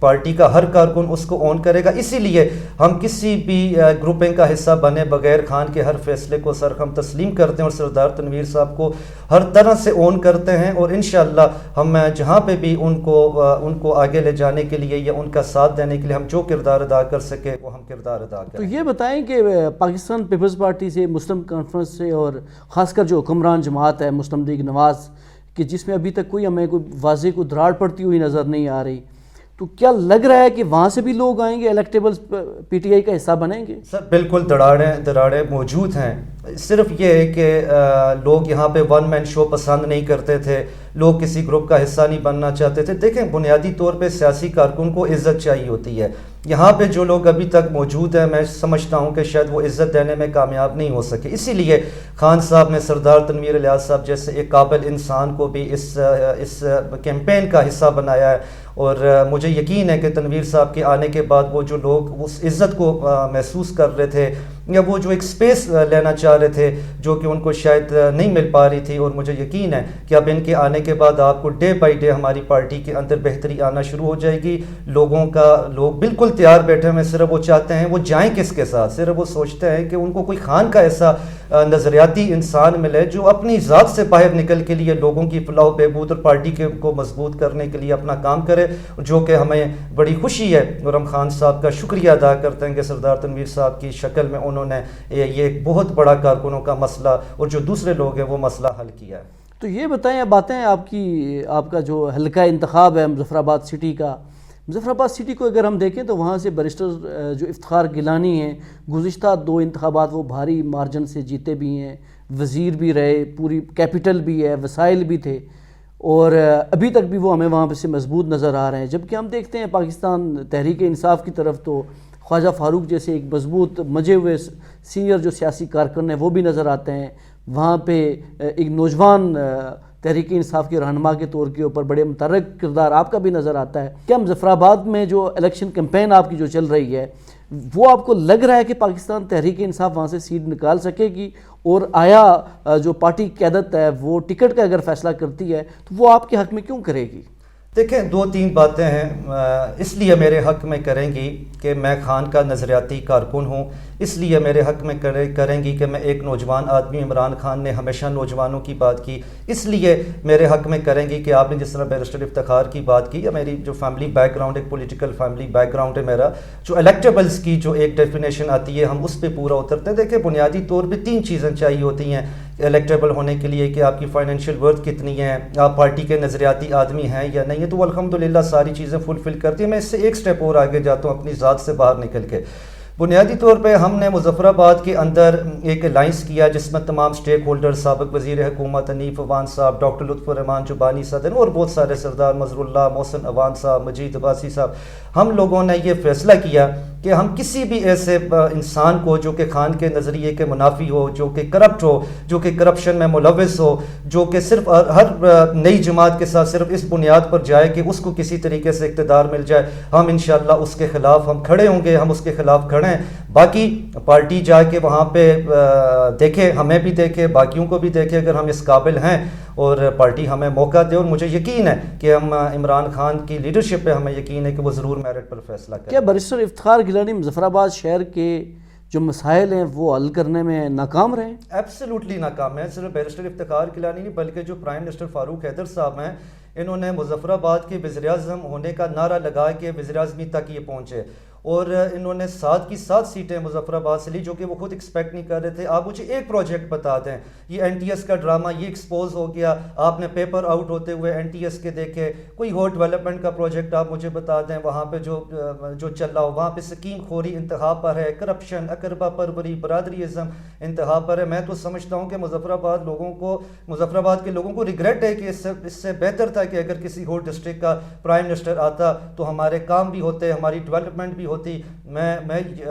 Party کا ہر کارکن اس کو اون کرے گا. اسی لیے ہم کسی بھی گروپنگ کا حصہ بنے بغیر خان کے ہر فیصلے کو سرخم تسلیم کرتے ہیں اور سردار تنویر صاحب کو ہر طرح سے اون کرتے ہیں, اور انشاءاللہ ہم جہاں پہ بھی ان کو آگے لے جانے کے لیے یا ان کا ساتھ دینے کے لیے ہم جو کردار ادا کر سکے وہ ہم کردار ادا کریں. تو یہ بتائیں کہ پاکستان پیپلز پارٹی سے, مسلم کانفرنس سے, اور خاص کر جو حکمران جماعت ہے مسلم لیگ نواز, کہ جس میں ابھی تک کوئی ہمیں کوئی واضح کو دراڑ پڑتی ہوئی نظر نہیں آ رہی, تو کیا لگ رہا ہے کہ وہاں سے بھی لوگ آئیں گے, الیکٹیبلز پی ٹی آئی کا حصہ بنیں گے؟ سر بالکل دراڑیں موجود ہیں. صرف یہ ہے کہ لوگ یہاں پہ ون مین شو پسند نہیں کرتے تھے, لوگ کسی گروپ کا حصہ نہیں بننا چاہتے تھے. دیکھیں بنیادی طور پہ سیاسی کارکن کو عزت چاہیے ہوتی ہے. یہاں پہ جو لوگ ابھی تک موجود ہیں میں سمجھتا ہوں کہ شاید وہ عزت دینے میں کامیاب نہیں ہو سکے. اسی لیے خان صاحب نے سردار تنویر الیاس صاحب جیسے ایک قابل انسان کو بھی اس کیمپین کا حصہ بنایا ہے, اور مجھے یقین ہے کہ تنویر صاحب کے آنے کے بعد وہ جو لوگ اس عزت کو محسوس کر رہے تھے یا وہ جو ایک سپیس لینا چاہ رہے تھے جو کہ ان کو شاید نہیں مل پا رہی تھی, اور مجھے یقین ہے کہ اب ان کے آنے کے بعد آپ کو ڈے بائی ڈے ہماری پارٹی کے اندر بہتری آنا شروع ہو جائے گی. لوگ بالکل تیار بیٹھے ہیں, صرف وہ چاہتے ہیں وہ جائیں کس کے ساتھ. صرف وہ سوچتے ہیں کہ ان کو کوئی خان کا ایسا نظریاتی انسان ملے جو اپنی ذات سے باہر نکل کے لیے لوگوں کی فلاح و بہبود اور پارٹی کو مضبوط کرنے کے لیے اپنا کام کرے, جو کہ ہمیں بڑی خوشی ہے. اور ہم خان صاحب کا شکریہ ادا کرتے ہیں کہ سردار تنویر صاحب کی شکل میں انہوں نے یہ ایک بہت بڑا کارکنوں کا مسئلہ اور جو دوسرے لوگ ہیں وہ مسئلہ حل کیا ہے. تو یہ بتائیں, اب باتیں آپ کا جو حلقہ انتخاب ہے مظفر آباد سٹی کا, مظفر آباد سٹی کو اگر ہم دیکھیں تو وہاں سے بیرسٹر جو افتخار گیلانی ہیں گزشتہ 2 انتخابات وہ بھاری مارجن سے جیتے بھی ہیں, وزیر بھی رہے, پوری کیپٹل بھی ہے, وسائل بھی تھے, اور ابھی تک بھی وہ ہمیں وہاں پہ سے مضبوط نظر آ رہے ہیں. جبکہ ہم دیکھتے ہیں پاکستان تحریک انصاف کی طرف تو خواجہ فاروق جیسے ایک مضبوط مجے ہوئے سینئر جو سیاسی کارکن ہیں وہ بھی نظر آتے ہیں. وہاں پہ ایک نوجوان تحریک انصاف کے رہنما کے طور کے اوپر بڑے متحرک کردار آپ کا بھی نظر آتا ہے. کیا مظفر آباد میں جو الیکشن کیمپین آپ کی جو چل رہی ہے وہ آپ کو لگ رہا ہے کہ پاکستان تحریک انصاف وہاں سے سیٹ نکال سکے گی, اور آیا جو پارٹی قیادت ہے وہ ٹکٹ کا اگر فیصلہ کرتی ہے تو وہ آپ کے حق میں کیوں کرے گی؟ دیکھیں 2-3 باتیں ہیں. اس لیے میرے حق میں کریں گی کہ میں خان کا نظریاتی کارکن ہوں, اس لیے میرے حق میں کریں گی کہ میں ایک نوجوان آدمی, عمران خان نے ہمیشہ نوجوانوں کی بات کی, اس لیے میرے حق میں کریں گی کہ آپ نے جس طرح بیرسٹر افتخار کی بات کی, یا میری جو فیملی بیک گراؤنڈ ایک پولیٹیکل فیملی بیک گراؤنڈ ہے میرا, جو الیکٹیبلز کی جو ایک ڈیفینیشن آتی ہے ہم اس پہ پورا اترتے ہیں. دیکھیں بنیادی طور پہ 3 چیزیں چاہیے ہوتی ہیں الیکٹیبل ہونے کے لیے, کہ آپ کی فائنینشیل ورتھ کتنی ہے, آپ پارٹی کے نظریاتی آدمی ہیں یا نہیں ہے, تو الحمدللہ ساری چیزیں فلفل کرتی ہیں. میں اس سے ایک سٹیپ اور آگے جاتا ہوں اپنی ذات سے باہر نکل کے. بنیادی طور پہ ہم نے مظفر آباد کے اندر ایک الائنس کیا جس میں تمام سٹیک ہولڈر, سابق وزیر حکومت حنیف عوان صاحب, ڈاکٹر لطف الرحمان جو بانی صدر اور بہت سارے سردار, مظہر اللہ, محسن عوان صاحب, مجید عباسی صاحب, ہم لوگوں نے یہ فیصلہ کیا کہ ہم کسی بھی ایسے انسان کو جو کہ خان کے نظریے کے منافی ہو, جو کہ کرپٹ ہو, جو کہ کرپشن میں ملوث ہو, جو کہ صرف ہر نئی جماعت کے ساتھ صرف اس بنیاد پر جائے کہ اس کو کسی طریقے سے اقتدار مل جائے, ہم انشاءاللہ اس کے خلاف ہم کھڑے ہوں گے, ہم اس کے خلاف کھڑے ہیں. باقی پارٹی جا کے وہاں پہ دیکھے, ہمیں بھی دیکھے, باقیوں کو بھی دیکھے اگر ہم اس قابل ہیں, اور پارٹی ہمیں موقع دے. اور مجھے یقین ہے کہ ہم عمران خان کی لیڈرشپ پہ ہمیں یقین ہے کہ وہ ضرور میرٹ پر فیصلہ کریں. کیا بیرسٹر افتخار گیلانی مظفر آباد شہر کے جو مسائل ہیں وہ حل کرنے میں ناکام رہے؟ ایبسلیوٹلی ناکام ہے. صرف بیرسٹر افتخار گیلانی نہیں بلکہ جو پرائم منسٹر فاروق حیدر صاحب ہیں, انہوں نے مظفر آباد کے وزیر اعظم ہونے کا نعرہ لگا کے وزیر اعظمی تک یہ پہنچے, اور انہوں نے 7 کی 7 سیٹیں مظفر آباد سے لی جو کہ وہ خود ایکسپیکٹ نہیں کر رہے تھے. آپ مجھے ایک پروجیکٹ بتا دیں, یہ این ٹی ایس کا ڈرامہ یہ ایکسپوز ہو گیا, آپ نے پیپر آؤٹ ہوتے ہوئے این ٹی ایس کے دیکھے, کوئی اور ڈیولپمنٹ کا پروجیکٹ آپ مجھے بتا دیں وہاں پہ جو چل رہا ہو, وہاں پہ سکیم خوری انتہا پر ہے, کرپشن, اقربا پروری, برادری ازم انتہا پر ہے. میں تو سمجھتا ہوں کہ مظفر آباد کے لوگوں کو ریگریٹ ہے کہ اس سے بہتر تھا کہ اگر کسی اور ڈسٹرکٹ کا پرائم منسٹر آتا تو ہمارے کام بھی ہوتے, ہماری ڈیولپمنٹ بھی ہوتی. میں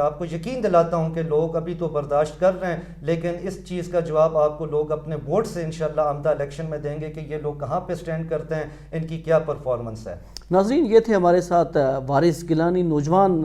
آپ کو یقین دلاتا ہوں کہ لوگ ابھی تو برداشت کر رہے ہیں, لیکن اس چیز کا جواب آپ کو لوگ اپنے ووٹ سے انشاءاللہ آمدہ الیکشن میں دیں گے کہ یہ لوگ کہاں پہ سٹینڈ کرتے ہیں, ان کی کیا پرفارمنس ہے. ناظرین, یہ تھے ہمارے ساتھ وارث گیلانی, نوجوان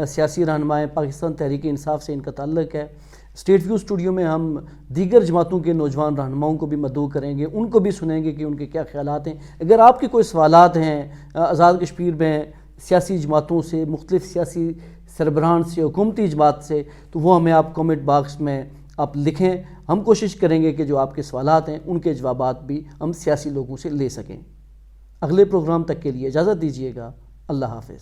سیاسی رہنمائیں, پاکستان تحریک انصاف سے ان کا تعلق ہے. اسٹیٹ ویو اسٹوڈیو میں ہم دیگر جماعتوں کے نوجوان رہنماؤں کو بھی مدعو کریں گے, ان کو بھی سنیں گے کہ ان کے کیا خیالات ہیں. اگر آپ کے کوئی سوالات ہیں آزاد کشمیر میں سیاسی جماعتوں سے، مختلف سیاسی سربراہان سے، حکومتی جماعت سے، تو وہ ہمیں آپ کامنٹ باکس میں آپ لکھیں. ہم کوشش کریں گے کہ جو آپ کے سوالات ہیں ان کے جوابات بھی ہم سیاسی لوگوں سے لے سکیں. اگلے پروگرام تک کے لیے اجازت دیجیے گا. اللہ حافظ.